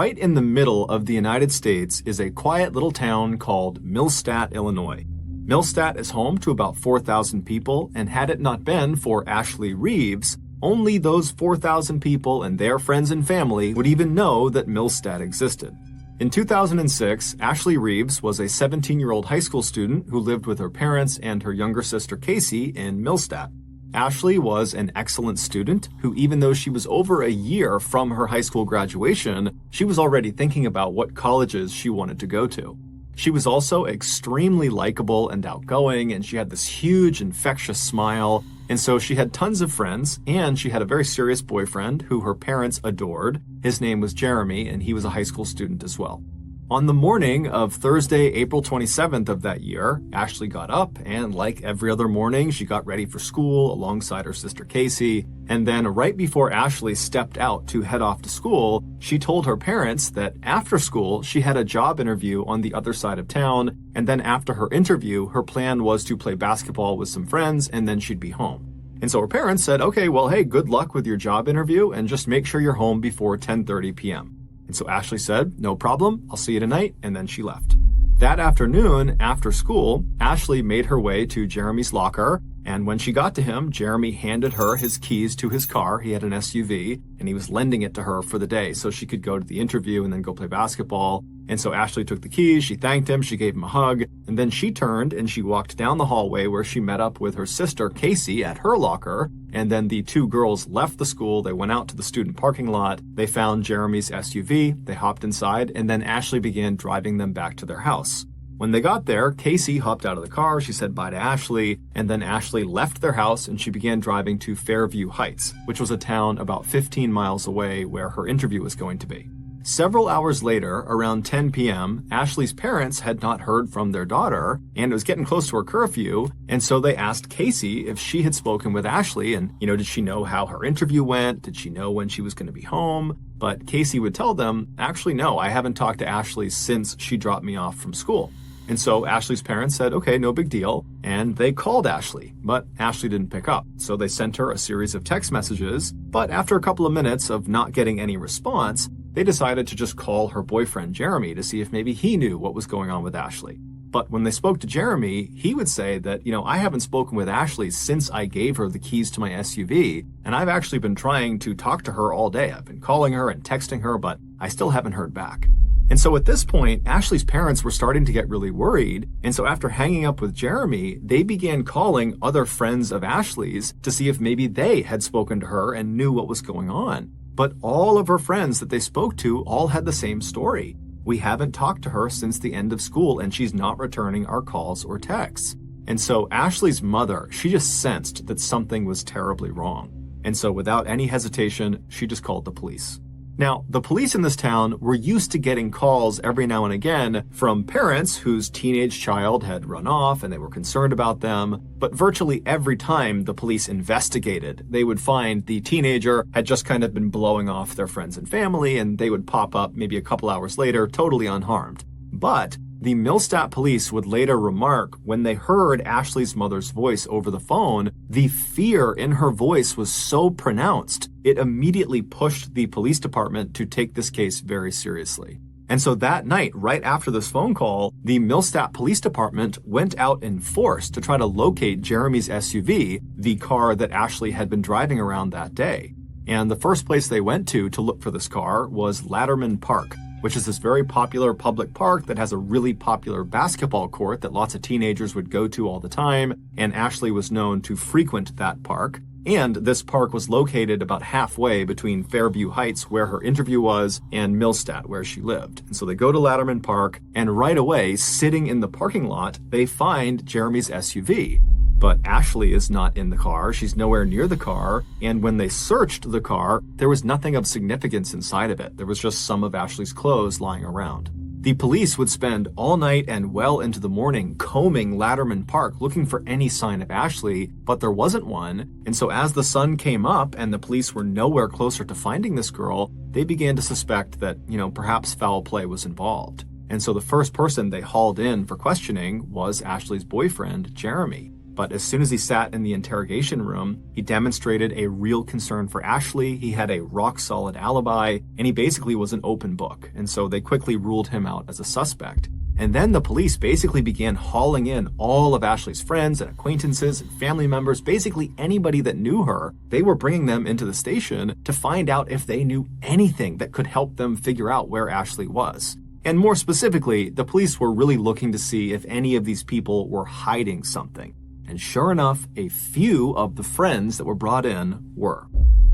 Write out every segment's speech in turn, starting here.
right in the middle of the United States is a quiet little town called Millstadt, Illinois. Millstadt is home to about 4,000 people, and had it not been for Ashley Reeves, only those 4,000 people and their friends and family would even know that Millstadt existed. In 2006, Ashley Reeves was a 17-year-old high school student who lived with her parents and her younger sister Casey in Millstadt. Ashley was an excellent student who, even though she was over a year from her high school graduation, she was already thinking about what colleges she wanted to go to. She was also extremely likable and outgoing, and she had this huge, infectious smile, and so she had tons of friends, and she had a very serious boyfriend who her parents adored. His name was Jeremy, and he was a high school student as well. On the morning of Thursday, April 27th of that year, Ashley got up, and like every other morning, she got ready for school alongside her sister Casey. And then right before Ashley stepped out to head off to school, she told her parents that after school, she had a job interview on the other side of town. And then after her interview, her plan was to play basketball with some friends, and then she'd be home. And so her parents said, okay, well, hey, good luck with your job interview, and just make sure you're home before 10:30 p.m. And so Ashley said, no problem, I'll see you tonight, and then she left. That afternoon, after school, Ashley made her way to Jeremy's locker, and when she got to him, Jeremy handed her his keys to his car. He had an SUV, and he was lending it to her for the day so she could go to the interview and then go play basketball. And so Ashley took the keys, she thanked him, she gave him a hug, and then she turned and she walked down the hallway where she met up with her sister Casey at her locker. And then the two girls left the school, they went out to the student parking lot, they found Jeremy's SUV, they hopped inside, and then Ashley began driving them back to their house. When they got there, Casey hopped out of the car, she said bye to Ashley, and then Ashley left their house and she began driving to Fairview Heights, which was a town about 15 miles away where her interview was going to be. Several hours later, around 10 p.m., Ashley's parents had not heard from their daughter, and it was getting close to her curfew, and so they asked Casey if she had spoken with Ashley, and, did she know how her interview went? Did she know when she was going to be home? But Casey would tell them, actually, no, I haven't talked to Ashley since she dropped me off from school. And so Ashley's parents said, okay, no big deal, and they called Ashley, but Ashley didn't pick up. So they sent her a series of text messages, but after a couple of minutes of not getting any response, they decided to just call her boyfriend Jeremy to see if maybe he knew what was going on with Ashley. But when they spoke to Jeremy, he would say that, I haven't spoken with Ashley since I gave her the keys to my SUV, and I've actually been trying to talk to her all day. I've been calling her and texting her, but I still haven't heard back. And so at this point, Ashley's parents were starting to get really worried. And so after hanging up with Jeremy, they began calling other friends of Ashley's to see if maybe they had spoken to her and knew what was going on. But all of her friends that they spoke to all had the same story. We haven't talked to her since the end of school, and she's not returning our calls or texts. And so Ashley's mother, she just sensed that something was terribly wrong. And so without any hesitation, she just called the police. Now, the police in this town were used to getting calls every now and again from parents whose teenage child had run off and they were concerned about them, but virtually every time the police investigated, they would find the teenager had just kind of been blowing off their friends and family, and they would pop up maybe a couple hours later totally unharmed. But the Millstadt police would later remark when they heard Ashley's mother's voice over the phone, the fear in her voice was so pronounced, it immediately pushed the police department to take this case very seriously. And so that night, right after this phone call, the Millstadt Police Department went out in force to try to locate Jeremy's SUV, the car that Ashley had been driving around that day. And the first place they went to look for this car was Latterman Park, which is this very popular public park that has a really popular basketball court that lots of teenagers would go to all the time, and Ashley was known to frequent that park. And this park was located about halfway between Fairview Heights, where her interview was, and Millstadt, where she lived. And so they go to Latterman Park, and right away, sitting in the parking lot, they find Jeremy's SUV. But Ashley is not in the car, she's nowhere near the car, and when they searched the car, there was nothing of significance inside of it. There was just some of Ashley's clothes lying around. The police would spend all night and well into the morning combing Latterman Park looking for any sign of Ashley, but there wasn't one. And so as the sun came up and the police were nowhere closer to finding this girl, they began to suspect that, perhaps foul play was involved. And so the first person they hauled in for questioning was Ashley's boyfriend, Jeremy. But as soon as he sat in the interrogation room, he demonstrated a real concern for Ashley. He had a rock-solid alibi, and he basically was an open book. And so they quickly ruled him out as a suspect. And then the police basically began hauling in all of Ashley's friends and acquaintances and family members, basically anybody that knew her. They were bringing them into the station to find out if they knew anything that could help them figure out where Ashley was. And more specifically, the police were really looking to see if any of these people were hiding something. And sure enough, a few of the friends that were brought in were.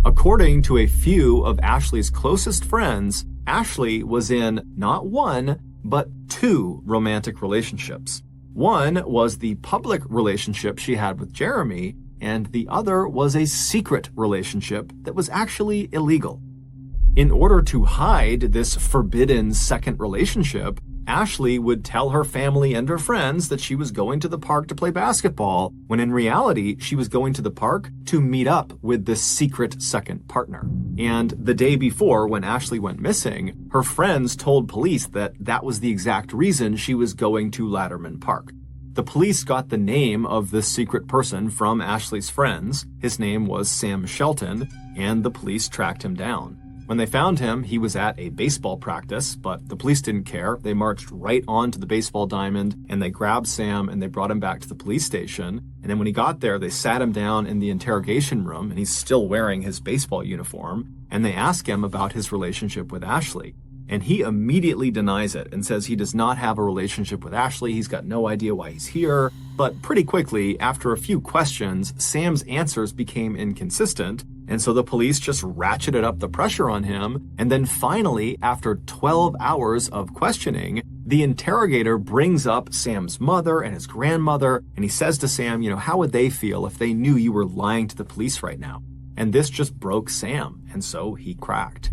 According to a few of Ashley's closest friends, Ashley was in not one, but two romantic relationships. One was the public relationship she had with Jeremy, and the other was a secret relationship that was actually illegal. In order to hide this forbidden second relationship, Ashley would tell her family and her friends that she was going to the park to play basketball, when in reality, she was going to the park to meet up with this secret second partner. And the day before, when Ashley went missing, her friends told police that that was the exact reason she was going to Latterman Park. The police got the name of this secret person from Ashley's friends. His name was Sam Shelton, and the police tracked him down. When they found him, he was at a baseball practice, but the police didn't care. They marched right onto the baseball diamond, and they grabbed Sam and they brought him back to the police station. And then when he got there, they sat him down in the interrogation room, and he's still wearing his baseball uniform, and they ask him about his relationship with Ashley. And he immediately denies it and says he does not have a relationship with Ashley. He's got no idea why he's here. But pretty quickly, after a few questions, Sam's answers became inconsistent. And so the police just ratcheted up the pressure on him. And then finally, after 12 hours of questioning, the interrogator brings up Sam's mother and his grandmother. And he says to Sam, how would they feel if they knew you were lying to the police right now? And this just broke Sam. And so he cracked.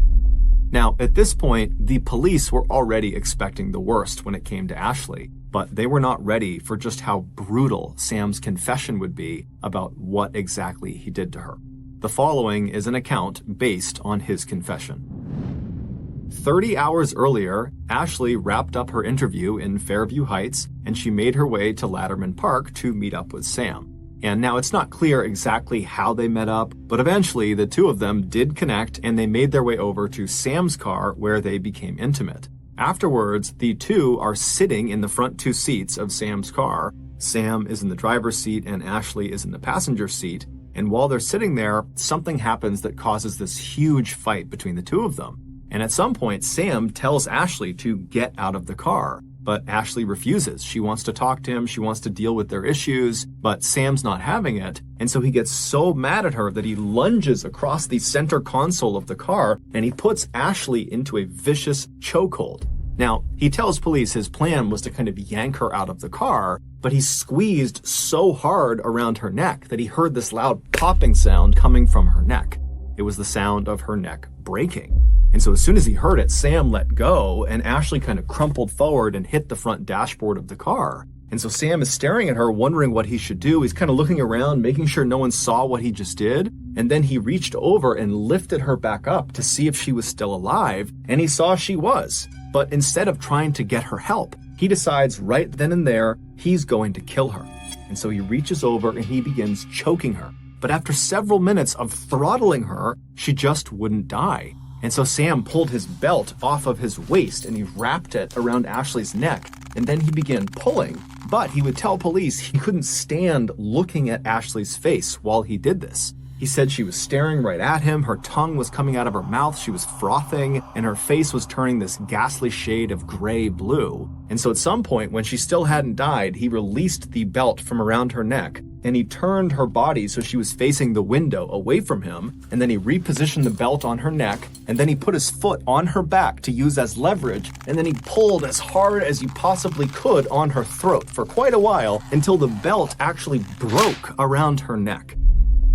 Now, at this point, the police were already expecting the worst when it came to Ashley, but they were not ready for just how brutal Sam's confession would be about what exactly he did to her. The following is an account based on his confession. 30 hours earlier, Ashley wrapped up her interview in Fairview Heights, and she made her way to Latterman Park to meet up with Sam. And now it's not clear exactly how they met up, but eventually the two of them did connect and they made their way over to Sam's car where they became intimate. Afterwards, the two are sitting in the front two seats of Sam's car. Sam is in the driver's seat and Ashley is in the passenger seat. And while they're sitting there, something happens that causes this huge fight between the two of them. And at some point, Sam tells Ashley to get out of the car. But Ashley refuses. She wants to talk to him. She wants to deal with their issues, but Sam's not having it. And so he gets so mad at her that he lunges across the center console of the car and he puts Ashley into a vicious chokehold. Now, he tells police his plan was to kind of yank her out of the car, but he squeezed so hard around her neck that he heard this loud popping sound coming from her neck. It was the sound of her neck breaking. And so as soon as he heard it, Sam let go and Ashley kind of crumpled forward and hit the front dashboard of the car. And so Sam is staring at her, wondering what he should do. He's kind of looking around, making sure no one saw what he just did. And then he reached over and lifted her back up to see if she was still alive. And he saw she was. But instead of trying to get her help, he decides right then and there, he's going to kill her. And so he reaches over and he begins choking her. But after several minutes of throttling her, she just wouldn't die. And so Sam pulled his belt off of his waist and he wrapped it around Ashley's neck. And then he began pulling. But he would tell police he couldn't stand looking at Ashley's face while he did this. He said she was staring right at him, her tongue was coming out of her mouth, she was frothing, and her face was turning this ghastly shade of gray-blue. And so at some point, when she still hadn't died, he released the belt from around her neck, and he turned her body so she was facing the window away from him, and then he repositioned the belt on her neck, and then he put his foot on her back to use as leverage, and then he pulled as hard as he possibly could on her throat for quite a while until the belt actually broke around her neck.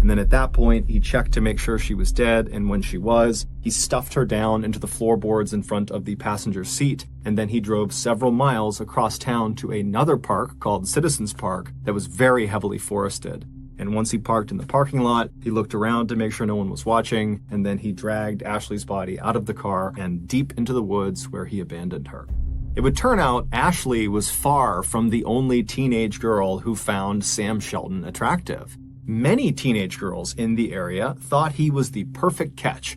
And then at that point, he checked to make sure she was dead, and when she was, he stuffed her down into the floorboards in front of the passenger seat, and then he drove several miles across town to another park called Citizens Park that was very heavily forested. And once he parked in the parking lot, he looked around to make sure no one was watching, and then he dragged Ashley's body out of the car and deep into the woods where he abandoned her. It would turn out Ashley was far from the only teenage girl who found Sam Shelton attractive. Many teenage girls in the area thought he was the perfect catch.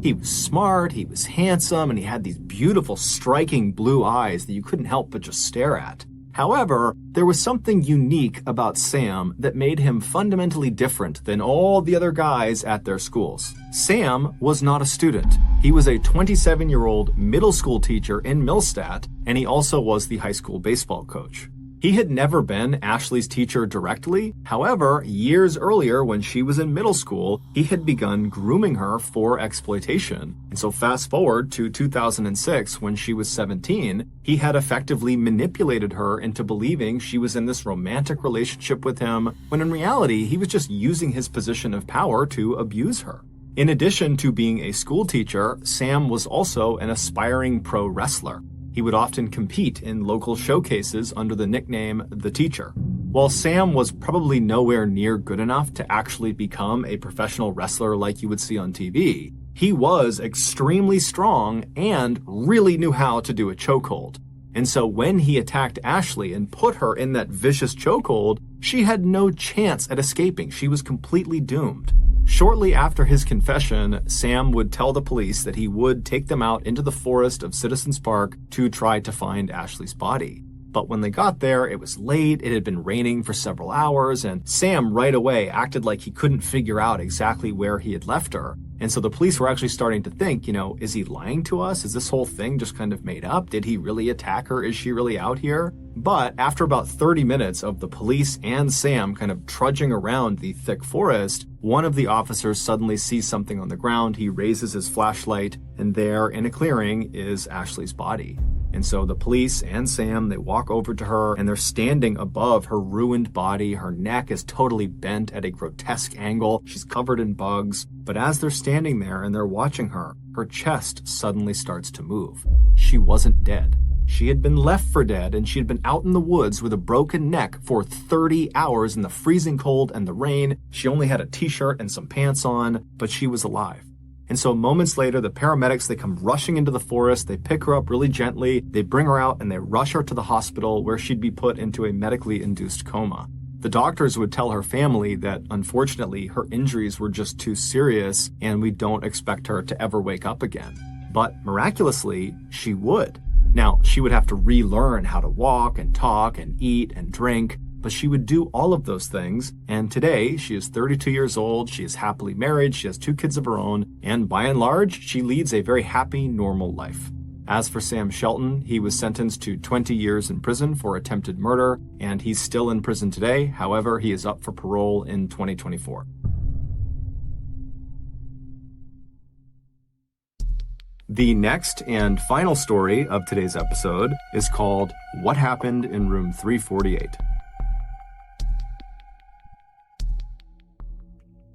He was smart, he was handsome, and he had these beautiful, striking blue eyes that you couldn't help but just stare at. However, there was something unique about Sam that made him fundamentally different than all the other guys at their schools. Sam was not a student. He was a 27-year-old middle school teacher in Millstadt, and he also was the high school baseball coach. He had never been Ashley's teacher directly. However, years earlier when she was in middle school, he had begun grooming her for exploitation. And so fast forward to 2006 when she was 17, he had effectively manipulated her into believing she was in this romantic relationship with him, when in reality, he was just using his position of power to abuse her. In addition to being a school teacher, Sam was also an aspiring pro wrestler. He would often compete in local showcases under the nickname The Teacher. While Sam was probably nowhere near good enough to actually become a professional wrestler like you would see on TV, he was extremely strong and really knew how to do a chokehold. And so when he attacked Ashley and put her in that vicious chokehold, she had no chance at escaping. She was completely doomed. Shortly after his confession, Sam would tell the police that he would take them out into the forest of Citizens Park to try to find Ashley's body. But when they got there, it was late, it had been raining for several hours, and Sam right away acted like he couldn't figure out exactly where he had left her. And so the police were actually starting to think, is he lying to us? Is this whole thing just kind of made up? Did he really attack her? Is she really out here? But after about 30 minutes of the police and Sam kind of trudging around the thick forest, one of the officers suddenly sees something on the ground. He raises his flashlight, and there in a clearing is Ashley's body. And so the police and Sam, they walk over to her, and they're standing above her ruined body. Her neck is totally bent at a grotesque angle. She's covered in bugs. But as they're standing there and they're watching her, her chest suddenly starts to move. She wasn't dead. She had been left for dead, and she had been out in the woods with a broken neck for 30 hours in the freezing cold and the rain. She only had a t-shirt and some pants on, but she was alive. And so moments later, the paramedics, they come rushing into the forest, they pick her up really gently, they bring her out, and they rush her to the hospital where she'd be put into a medically induced coma. The doctors would tell her family that, unfortunately, her injuries were just too serious, and we don't expect her to ever wake up again. But miraculously, she would. Now, she would have to relearn how to walk and talk and eat and drink, but she would do all of those things, and today she is 32 years old, she is happily married, she has 2 kids of her own, and by and large, she leads a very happy, normal life. As for Sam Shelton, he was sentenced to 20 years in prison for attempted murder, and he's still in prison today. However, he is up for parole in 2024. The next and final story of today's episode is called What Happened in Room 348.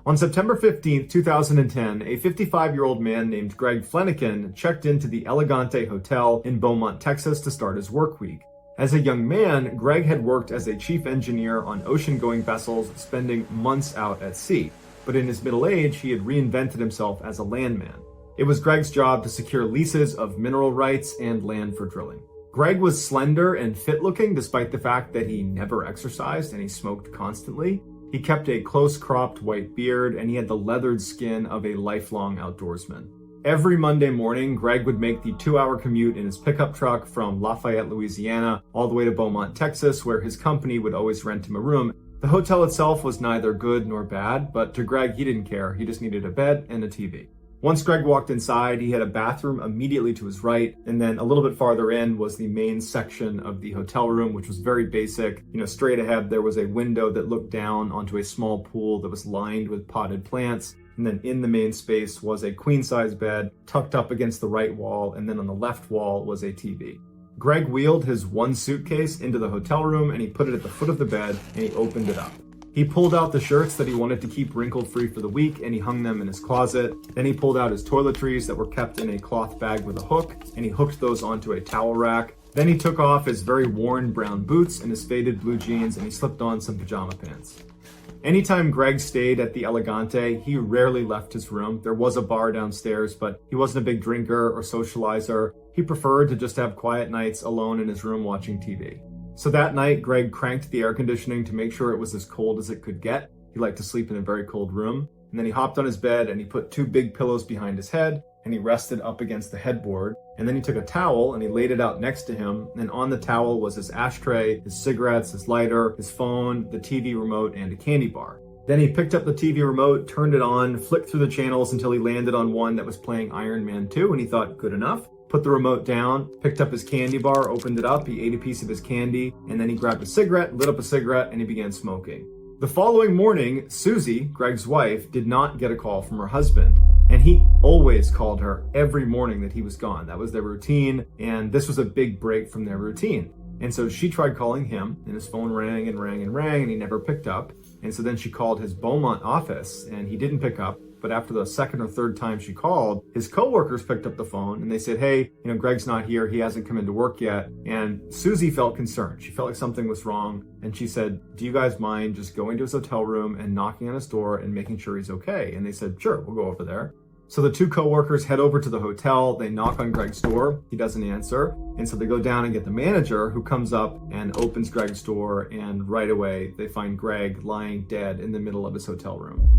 On September 15, 2010, a 55-year-old man named Greg Flanagan checked into the Elegante Hotel in Beaumont, Texas to start his work week. As a young man, Greg had worked as a chief engineer on ocean-going vessels, spending months out at sea. But in his middle age, he had reinvented himself as a landman. It was Greg's job to secure leases of mineral rights and land for drilling. Greg was slender and fit-looking despite the fact that he never exercised and he smoked constantly. He kept a close-cropped white beard, and he had the leathered skin of a lifelong outdoorsman. Every Monday morning, Greg would make the 2-hour commute in his pickup truck from Lafayette, Louisiana, all the way to Beaumont, Texas, where his company would always rent him a room. The hotel itself was neither good nor bad, but to Greg, he didn't care. He just needed a bed and a TV. Once Greg walked inside, he had a bathroom immediately to his right, and then a little bit farther in was the main section of the hotel room, which was very basic. Straight ahead, there was a window that looked down onto a small pool that was lined with potted plants. And then in the main space was a queen-size bed tucked up against the right wall, and then on the left wall was a TV. Greg wheeled his one suitcase into the hotel room, and he put it at the foot of the bed, and he opened it up. He pulled out the shirts that he wanted to keep wrinkle-free for the week, and he hung them in his closet. Then he pulled out his toiletries that were kept in a cloth bag with a hook, and he hooked those onto a towel rack. Then he took off his very worn brown boots and his faded blue jeans, and he slipped on some pajama pants. Anytime Greg stayed at the Elegante, he rarely left his room. There was a bar downstairs, but he wasn't a big drinker or socializer. He preferred to just have quiet nights alone in his room watching TV. So that night, Greg cranked the air conditioning to make sure it was as cold as it could get. He liked to sleep in a very cold room. And then he hopped on his bed and he put 2 big pillows behind his head and he rested up against the headboard. And then he took a towel and he laid it out next to him. And on the towel was his ashtray, his cigarettes, his lighter, his phone, the TV remote, and a candy bar. Then he picked up the TV remote, turned it on, flicked through the channels until he landed on one that was playing Iron Man 2, and he thought, good enough. Put the remote down, picked up his candy bar, opened it up, he ate a piece of his candy, and then he grabbed a cigarette, lit up a cigarette, and he began smoking. The following morning, Susie, Greg's wife, did not get a call from her husband. And he always called her every morning that he was gone. That was their routine, and this was a big break from their routine. And so she tried calling him, and his phone rang and rang and rang, and he never picked up. And so then she called his Beaumont office, and he didn't pick up. But after the second or third time she called, his coworkers picked up the phone, and they said, hey, Greg's not here. He hasn't come into work yet. And Susie felt concerned. She felt like something was wrong. And she said, do you guys mind just going to his hotel room and knocking on his door and making sure he's okay? And they said, sure, we'll go over there. So the 2 coworkers head over to the hotel. They knock on Greg's door. He doesn't answer. And so they go down and get the manager, who comes up and opens Greg's door. And right away, they find Greg lying dead in the middle of his hotel room.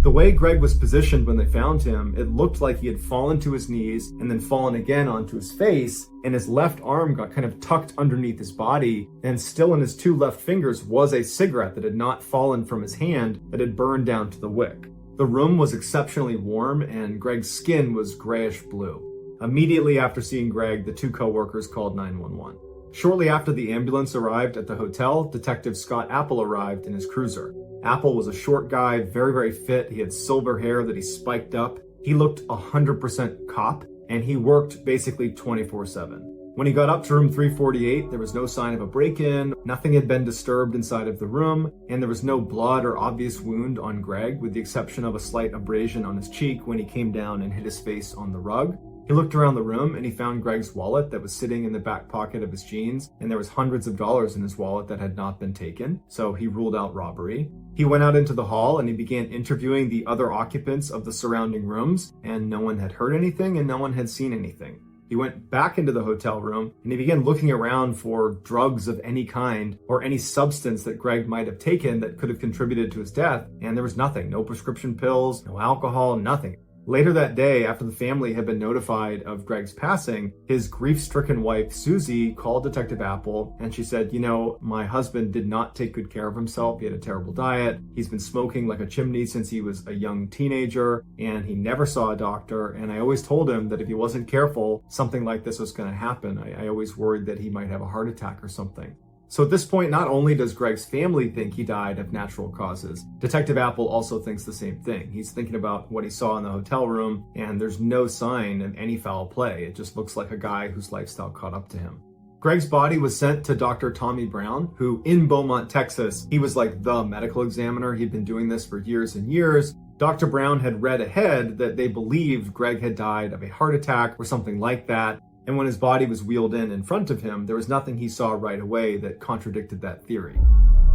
The way Greg was positioned when they found him, it looked like he had fallen to his knees and then fallen again onto his face, and his left arm got kind of tucked underneath his body, and still in his 2 left fingers was a cigarette that had not fallen from his hand that had burned down to the wick. The room was exceptionally warm, and Greg's skin was grayish blue. Immediately after seeing Greg, the 2 coworkers called 911. Shortly after the ambulance arrived at the hotel, Detective Scott Apple arrived in his cruiser. Apple was a short guy, very, very fit. He had silver hair that he spiked up. He looked 100% cop, and he worked basically 24/7. When he got up to room 348, there was no sign of a break-in, nothing had been disturbed inside of the room, and there was no blood or obvious wound on Greg, with the exception of a slight abrasion on his cheek when he came down and hit his face on the rug. He looked around the room and he found Greg's wallet that was sitting in the back pocket of his jeans, and there was hundreds of dollars in his wallet that had not been taken, so he ruled out robbery. He went out into the hall and he began interviewing the other occupants of the surrounding rooms, and no one had heard anything and no one had seen anything. He went back into the hotel room and he began looking around for drugs of any kind or any substance that Greg might have taken that could have contributed to his death, and there was nothing. No prescription pills, no alcohol, nothing. Later that day, after the family had been notified of Greg's passing, his grief-stricken wife, Susie, called Detective Apple, and she said, my husband did not take good care of himself. He had a terrible diet. He's been smoking like a chimney since he was a young teenager, and he never saw a doctor. And I always told him that if he wasn't careful, something like this was going to happen. I always worried that he might have a heart attack or something. So at this point, not only does Greg's family think he died of natural causes, Detective Apple also thinks the same thing. He's thinking about what he saw in the hotel room, and there's no sign of any foul play. It just looks like a guy whose lifestyle caught up to him. Greg's body was sent to Dr. Tommy Brown, who in Beaumont, Texas, he was like the medical examiner. He'd been doing this for years and years. Dr. Brown had read ahead that they believed Greg had died of a heart attack or something like that. And when his body was wheeled in front of him, there was nothing he saw right away that contradicted that theory.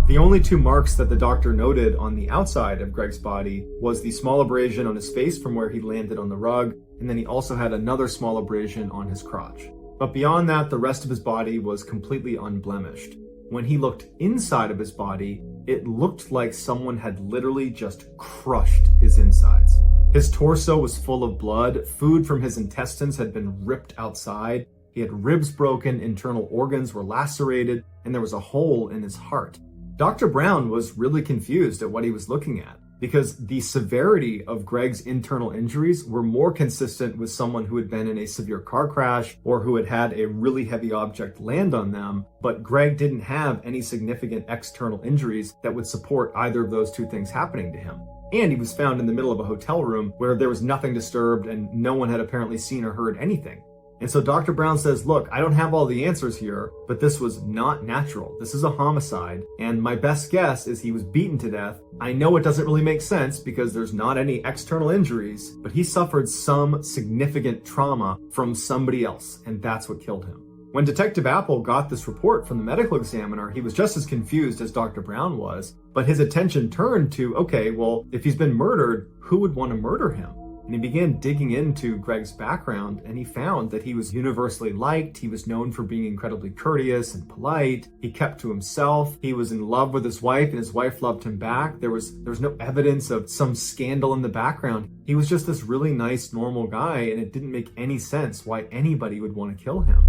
The only 2 marks that the doctor noted on the outside of Greg's body was the small abrasion on his face from where he landed on the rug, and then he also had another small abrasion on his crotch. But beyond that, the rest of his body was completely unblemished. When he looked inside of his body, it looked like someone had literally just crushed his insides. His torso was full of blood, food from his intestines had been ripped outside, he had ribs broken, internal organs were lacerated, and there was a hole in his heart. Dr. Brown was really confused at what he was looking at, because the severity of Greg's internal injuries were more consistent with someone who had been in a severe car crash or who had had a really heavy object land on them, but Greg didn't have any significant external injuries that would support either of those 2 things happening to him. And he was found in the middle of a hotel room where there was nothing disturbed and no one had apparently seen or heard anything. And so Dr. Brown says, look, I don't have all the answers here, but this was not natural. This is a homicide, and my best guess is he was beaten to death. I know it doesn't really make sense because there's not any external injuries, but he suffered some significant trauma from somebody else, and that's what killed him. When Detective Apple got this report from the medical examiner, he was just as confused as Dr. Brown was, but his attention turned to, okay, well, if he's been murdered, who would want to murder him? And he began digging into Greg's background, and he found that he was universally liked. He was known for being incredibly courteous and polite. He kept to himself. He was in love with his wife, and his wife loved him back. There was no evidence of some scandal in the background. He was just this really nice, normal guy, and it didn't make any sense why anybody would want to kill him.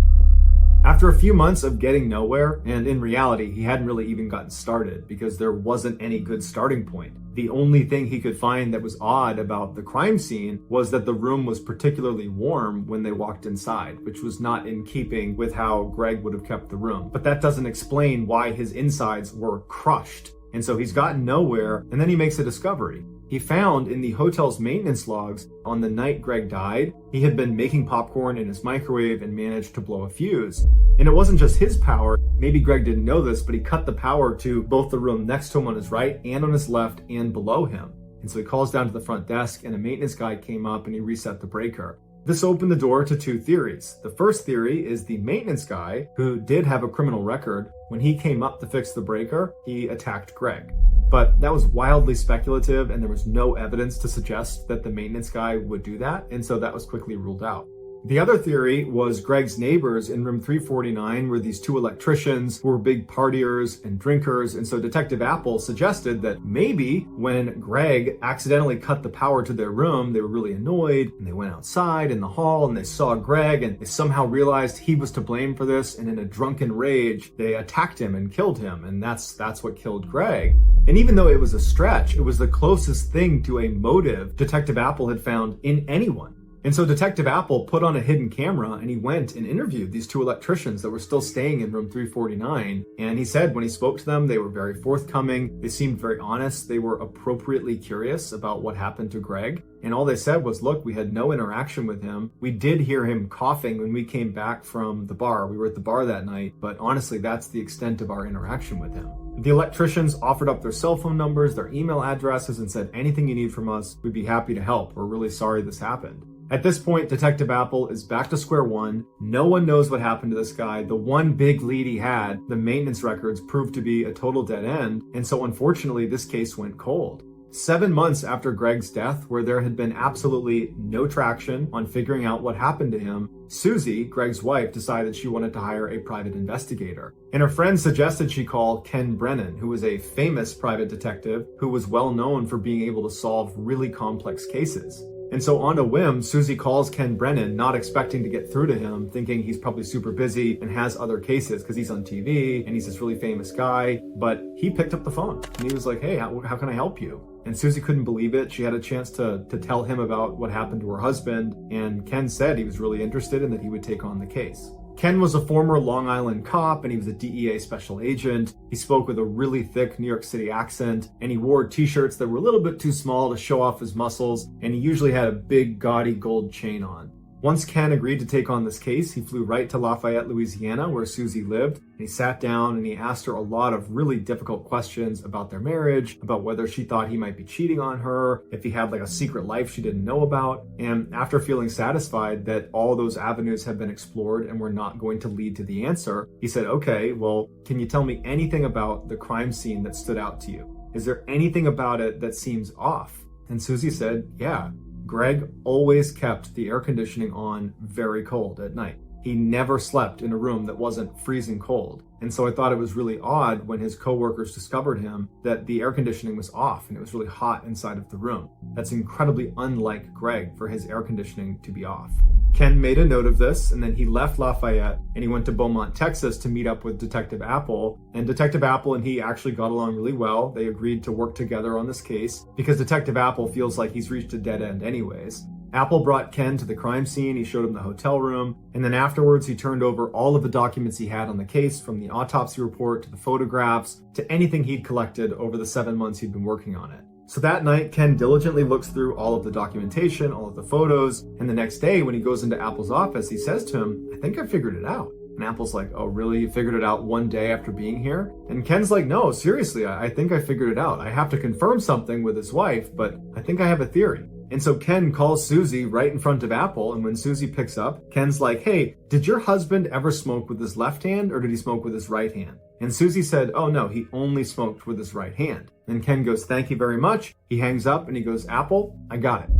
After a few months of getting nowhere, and in reality, he hadn't really even gotten started because there wasn't any good starting point. The only thing he could find that was odd about the crime scene was that the room was particularly warm when they walked inside, which was not in keeping with how Greg would have kept the room. But that doesn't explain why his insides were crushed. And so he's gotten nowhere, and then he makes a discovery. He found in the hotel's maintenance logs on the night Greg died, he had been making popcorn in his microwave and managed to blow a fuse. And it wasn't just his power. Maybe Greg didn't know this, but he cut the power to both the room next to him on his right and on his left and below him. And so he calls down to the front desk, and a maintenance guy came up and he reset the breaker. This opened the door to two theories. The first theory is the maintenance guy, who did have a criminal record, when he came up to fix the breaker, he attacked Greg. But that was wildly speculative, and there was no evidence to suggest that the maintenance guy would do that, and so that was quickly ruled out. The other theory was Greg's neighbors in room 349 were these two electricians who were big partiers and drinkers, and so Detective Apple suggested that maybe when Greg accidentally cut the power to their room, they were really annoyed, and they went outside in the hall and they saw Greg, and they somehow realized he was to blame for this, and in a drunken rage, they attacked him and killed him, and that's what killed Greg. And even though it was a stretch, it was the closest thing to a motive Detective Apple had found in anyone. And so Detective Apple put on a hidden camera and he went and interviewed these two electricians that were still staying in room 349. And he said when he spoke to them, they were very forthcoming. They seemed very honest. They were appropriately curious about what happened to Greg. And all they said was, look, we had no interaction with him. We did hear him coughing when we came back from the bar. We were at the bar that night, but honestly, that's the extent of our interaction with him. The electricians offered up their cell phone numbers, their email addresses, and said, anything you need from us, we'd be happy to help. We're really sorry this happened. At this point, Detective Apple is back to square one. No one knows what happened to this guy. The one big lead he had, the maintenance records, proved to be a total dead end. And so unfortunately, this case went cold. 7 months after Greg's death, where there had been absolutely no traction on figuring out what happened to him, Susie, Greg's wife, decided she wanted to hire a private investigator. And her friend suggested she call Ken Brennan, who was a famous private detective who was well known for being able to solve really complex cases. And so on a whim, Susie calls Ken Brennan, not expecting to get through to him, thinking he's probably super busy and has other cases because he's on TV and he's this really famous guy. But he picked up the phone and he was like, hey, how can I help you? And Susie couldn't believe it. She had a chance to tell him about what happened to her husband. And Ken said he was really interested and that he would take on the case. Ken was a former Long Island cop and he was a DEA special agent. He spoke with a really thick New York City accent and he wore t-shirts that were a little bit too small to show off his muscles, and he usually had a big gaudy gold chain on. Once Ken agreed to take on this case, he flew right to Lafayette, Louisiana, where Susie lived, and he sat down and he asked her a lot of really difficult questions about their marriage, about whether she thought he might be cheating on her, if he had like a secret life she didn't know about. And after feeling satisfied that all those avenues had been explored and were not going to lead to the answer, he said, okay, well, can you tell me anything about the crime scene that stood out to you? Is there anything about it that seems off? And Susie said, yeah. Greg always kept the air conditioning on very cold at night. He never slept in a room that wasn't freezing cold. And so I thought it was really odd when his coworkers discovered him that the air conditioning was off and it was really hot inside of the room. That's incredibly unlike Greg for his air conditioning to be off. Ken made a note of this, and then he left Lafayette and he went to Beaumont, Texas to meet up with Detective Apple. And Detective Apple and he actually got along really well. They agreed to work together on this case because Detective Apple feels like he's reached a dead end anyways. Apple brought Ken to the crime scene, he showed him the hotel room, and then afterwards he turned over all of the documents he had on the case, from the autopsy report to the photographs to anything he'd collected over the 7 months he'd been working on it. So that night, Ken diligently looks through all of the documentation, all of the photos, and the next day when he goes into Apple's office, he says to him, I think I figured it out. And Apple's like, oh really, you figured it out one day after being here? And Ken's like, no, seriously, I think I figured it out. I have to confirm something with his wife, but I think I have a theory. And so Ken calls Susie right in front of Apple, and when Susie picks up, Ken's like, hey, did your husband ever smoke with his left hand or did he smoke with his right hand? And Susie said, oh no, he only smoked with his right hand. And Ken goes, thank you very much. He hangs up and he goes, Apple, I got it.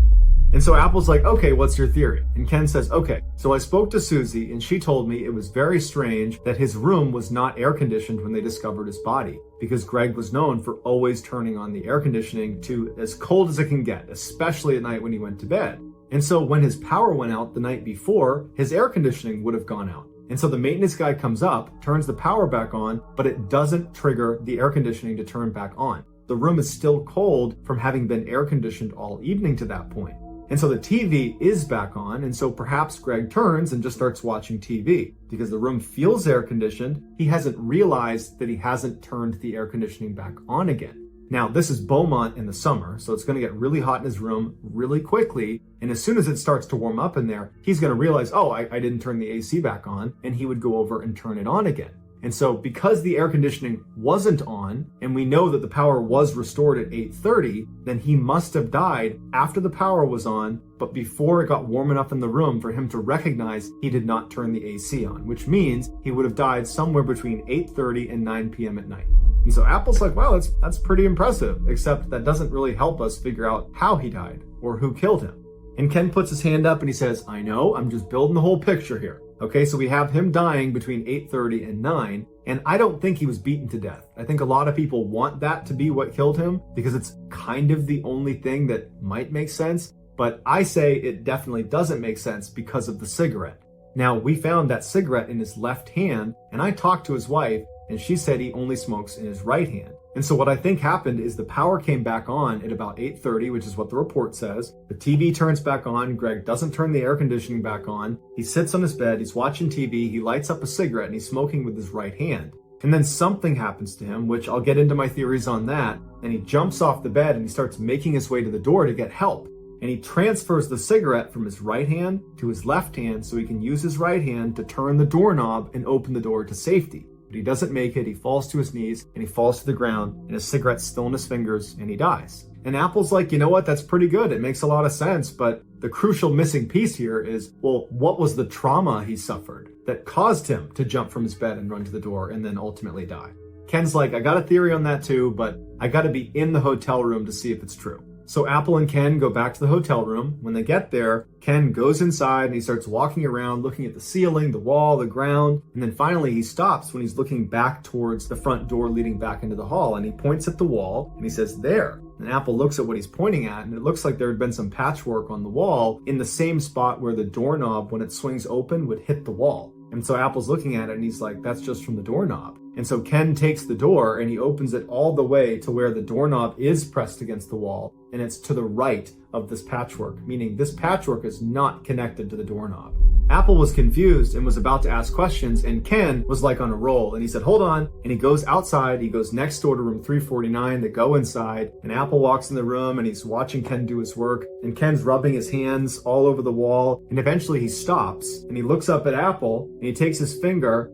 And so Apple's like, okay, what's your theory? And Ken says, okay, so I spoke to Susie and she told me it was very strange that his room was not air conditioned when they discovered his body, because Greg was known for always turning on the air conditioning to as cold as it can get, especially at night when he went to bed. And so when his power went out the night before, his air conditioning would have gone out. And so the maintenance guy comes up, turns the power back on, but it doesn't trigger the air conditioning to turn back on. The room is still cold from having been air conditioned all evening to that point. And so the TV is back on, and so perhaps Greg turns and just starts watching TV. Because the room feels air conditioned, he hasn't realized that he hasn't turned the air conditioning back on again. Now, this is Beaumont in the summer, so it's going to get really hot in his room really quickly, and as soon as it starts to warm up in there, he's going to realize, oh, I didn't turn the AC back on, and he would go over and turn it on again. And so because the air conditioning wasn't on, and we know that the power was restored at 8:30, then he must have died after the power was on, but before it got warm enough in the room for him to recognize he did not turn the AC on, which means he would have died somewhere between 8:30 and 9 p.m. at night. And so Apple's like, wow, that's pretty impressive, except that doesn't really help us figure out how he died or who killed him. And Ken puts his hand up and he says, I know, I'm just building the whole picture here. Okay, so we have him dying between 8:30 and 9, and I don't think he was beaten to death. I think a lot of people want that to be what killed him because it's kind of the only thing that might make sense, but I say it definitely doesn't make sense because of the cigarette. Now, we found that cigarette in his left hand, and I talked to his wife, and she said he only smokes in his right hand. And so what I think happened is the power came back on at about 8:30, which is what the report says. The TV turns back on. Greg doesn't turn the air conditioning back on. He sits on his bed. He's watching TV. He lights up a cigarette and he's smoking with his right hand. And then something happens to him, which I'll get into my theories on that. And he jumps off the bed and he starts making his way to the door to get help. And he transfers the cigarette from his right hand to his left hand so he can use his right hand to turn the doorknob and open the door to safety. But he doesn't make it. He falls to his knees and he falls to the ground and his cigarette's still in his fingers and he dies. And Apple's like, you know what? That's pretty good. It makes a lot of sense. But the crucial missing piece here is, well, what was the trauma he suffered that caused him to jump from his bed and run to the door and then ultimately die? Ken's like, I got a theory on that too, but I got to be in the hotel room to see if it's true. So Apple and Ken go back to the hotel room. When they get there, Ken goes inside and he starts walking around, looking at the ceiling, the wall, the ground. And then finally he stops when he's looking back towards the front door leading back into the hall. And he points at the wall and he says, there. And Apple looks at what he's pointing at, and it looks like there had been some patchwork on the wall in the same spot where the doorknob, when it swings open, would hit the wall. And so Apple's looking at it and he's like, that's just from the doorknob. And so Ken takes the door and he opens it all the way to where the doorknob is pressed against the wall, and it's to the right of this patchwork, meaning this patchwork is not connected to the doorknob. Apple was confused and was about to ask questions, and Ken was like on a roll, and he said, hold on, and he goes outside. He goes next door to room 349. They go inside, and Apple walks in the room and he's watching Ken do his work, and Ken's rubbing his hands all over the wall, and eventually he stops and he looks up at Apple and he takes his finger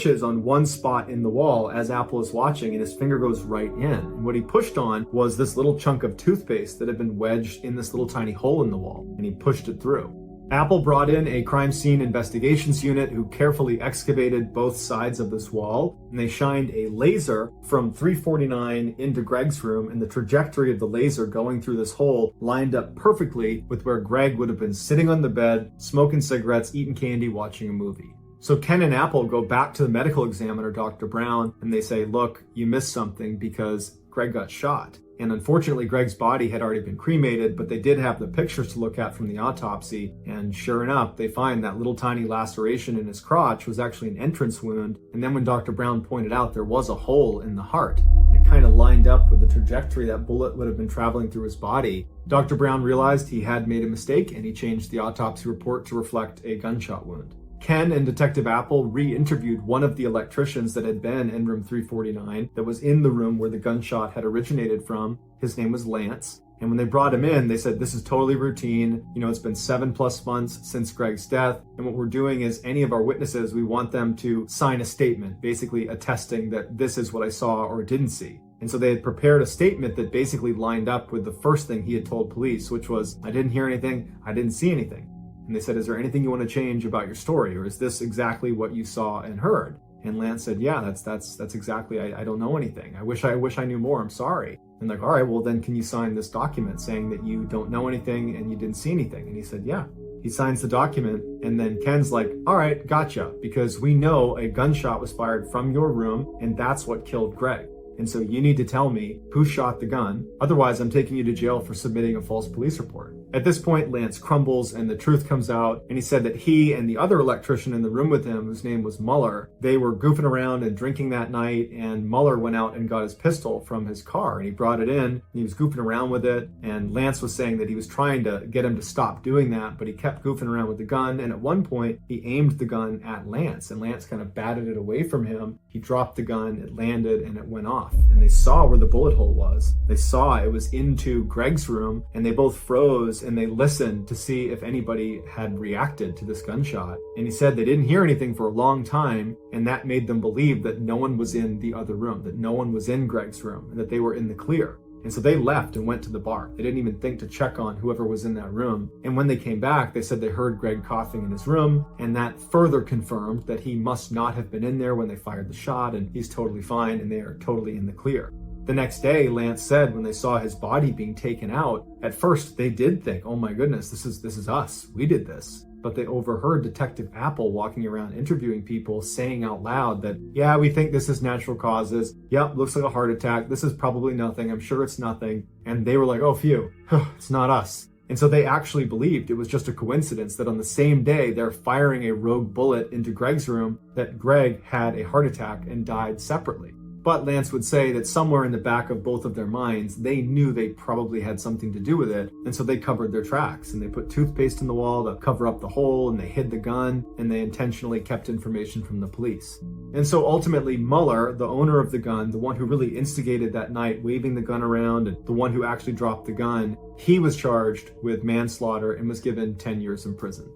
pushes on one spot in the wall as Apple is watching, and his finger goes right in. And what he pushed on was this little chunk of toothpaste that had been wedged in this little tiny hole in the wall, and he pushed it through. Apple brought in a crime scene investigations unit who carefully excavated both sides of this wall, and they shined a laser from 349 into Greg's room, and the trajectory of the laser going through this hole lined up perfectly with where Greg would have been sitting on the bed, smoking cigarettes, eating candy, watching a movie. So Ken and Apple go back to the medical examiner, Dr. Brown, and they say, look, you missed something because Greg got shot. And unfortunately, Greg's body had already been cremated, but they did have the pictures to look at from the autopsy. And sure enough, they find that little tiny laceration in his crotch was actually an entrance wound. And then when Dr. Brown pointed out there was a hole in the heart, it kind of lined up with the trajectory that bullet would have been traveling through his body. Dr. Brown realized he had made a mistake, and he changed the autopsy report to reflect a gunshot wound. Ken and Detective Apple re-interviewed one of the electricians that had been in room 349 that was in the room where the gunshot had originated from. His name was Lance. And when they brought him in, they said, this is totally routine. You know, it's been 7+ months since Greg's death. And what we're doing is any of our witnesses, we want them to sign a statement, basically attesting that this is what I saw or didn't see. And so they had prepared a statement that basically lined up with the first thing he had told police, which was, I didn't hear anything, I didn't see anything. And they said, is there anything you want to change about your story? Or is this exactly what you saw and heard? And Lance said, yeah, that's exactly, I don't know anything. I wish I knew more, I'm sorry. And like, all right, well then can you sign this document saying that you don't know anything and you didn't see anything? And he said, yeah. He signs the document, and then Ken's like, all right, gotcha, because we know a gunshot was fired from your room and that's what killed Greg. And so you need to tell me who shot the gun. Otherwise, I'm taking you to jail for submitting a false police report. At this point, Lance crumbles and the truth comes out. And he said that he and the other electrician in the room with him, whose name was Muller, they were goofing around and drinking that night. And Muller went out and got his pistol from his car and he brought it in. And he was goofing around with it. And Lance was saying that he was trying to get him to stop doing that, but he kept goofing around with the gun. And at one point, he aimed the gun at Lance, and Lance kind of batted it away from him. He dropped the gun, it landed, and it went off. And they saw where the bullet hole was. They saw it was into Greg's room, and they both froze and they listened to see if anybody had reacted to this gunshot. And he said they didn't hear anything for a long time, and that made them believe that no one was in the other room, that no one was in Greg's room, and that they were in the clear. And so they left and went to the bar. They didn't even think to check on whoever was in that room. And when they came back, they said they heard Greg coughing in his room, and that further confirmed that he must not have been in there when they fired the shot, and he's totally fine, and they are totally in the clear. The next day, Lance said when they saw his body being taken out, at first they did think, oh my goodness, this is us. We did this. But they overheard Detective Apple walking around interviewing people saying out loud that, yeah, we think this is natural causes. Yep, looks like a heart attack. This is probably nothing. I'm sure it's nothing. And they were like, oh, phew, it's not us. And so they actually believed it was just a coincidence that on the same day they're firing a rogue bullet into Greg's room, that Greg had a heart attack and died separately. But Lance would say that somewhere in the back of both of their minds, they knew they probably had something to do with it. And so they covered their tracks, and they put toothpaste in the wall to cover up the hole, and they hid the gun, and they intentionally kept information from the police. And so ultimately Muller, the owner of the gun, the one who really instigated that night, waving the gun around, and the one who actually dropped the gun, he was charged with manslaughter and was given 10 years in prison.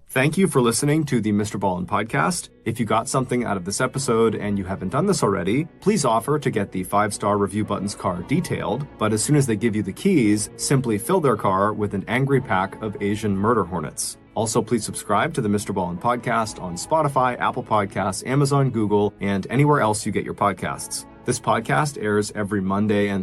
Thank you for listening to the MrBallen podcast. If you got something out of this episode and you haven't done this already, please offer to get the 5-star review button's car detailed. But as soon as they give you the keys, simply fill their car with an angry pack of Asian murder hornets. Also, please subscribe to the MrBallen podcast on Spotify, Apple Podcasts, Amazon, Google, and anywhere else you get your podcasts. This podcast airs every Monday and